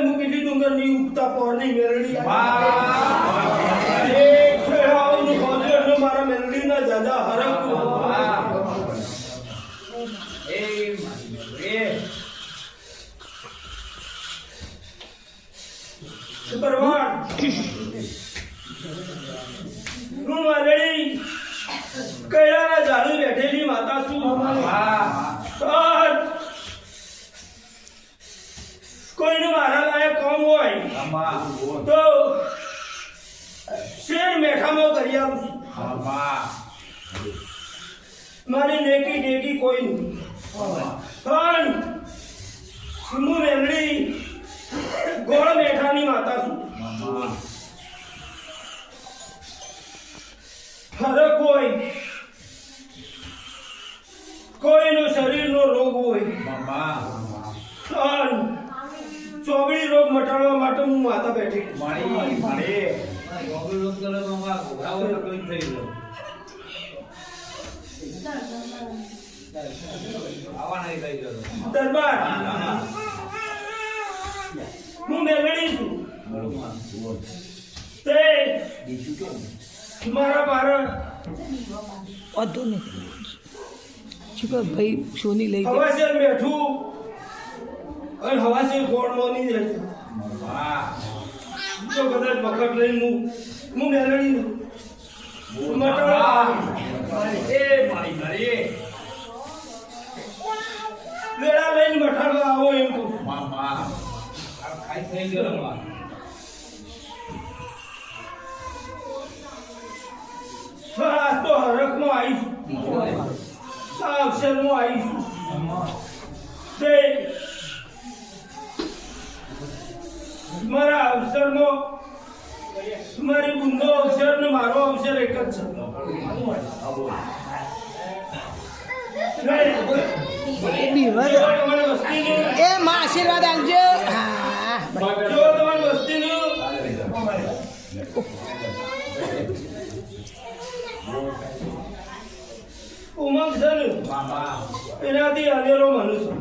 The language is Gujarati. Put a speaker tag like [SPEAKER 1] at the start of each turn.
[SPEAKER 1] મૂકી ડુંગર ની ઉગતા પોરની મેરડી મારા મેરડી ના દાદા હરક કૈલાના ઝાડુ બેઠેલી માતા શું કોઈનું મારા લાયક કામ હોય તો શેર મેઠામાં કરી આવું મારી નેકી નેકી કોઈ નહીં પણ હું મેલડી ગોળ મેઠાની માતા છું ફરક હોય કોઈનો શરીરનો રોગ હોય ચોગડી રોગ મટાડવા માટે હું માતા બેઠી દરબાર હું મેલડી છું તે મારા બારણ
[SPEAKER 2] વાંધો નહીં શું કહે ભાઈ સોની લઈ
[SPEAKER 1] હવા છે બેઠું અને હવા છે ગોળમાં નહીં રહેતું તો કદાચ વખત લઈને હું મેલડી વેળા લઈને મઠાડવા આવો એમ કહું આજ તો હરકમાં આવીશું અક્ષરમાં આવીશું તે મારા અવસરમાં મારી બુંદો અવસર ને મારો અવસર એક જ છે
[SPEAKER 2] એ માં આશીર્વાદ આપજો
[SPEAKER 1] જો તમારી વસ્તીનું ઉમંગ છે ને એનાથી અનેરો મનુષ્ય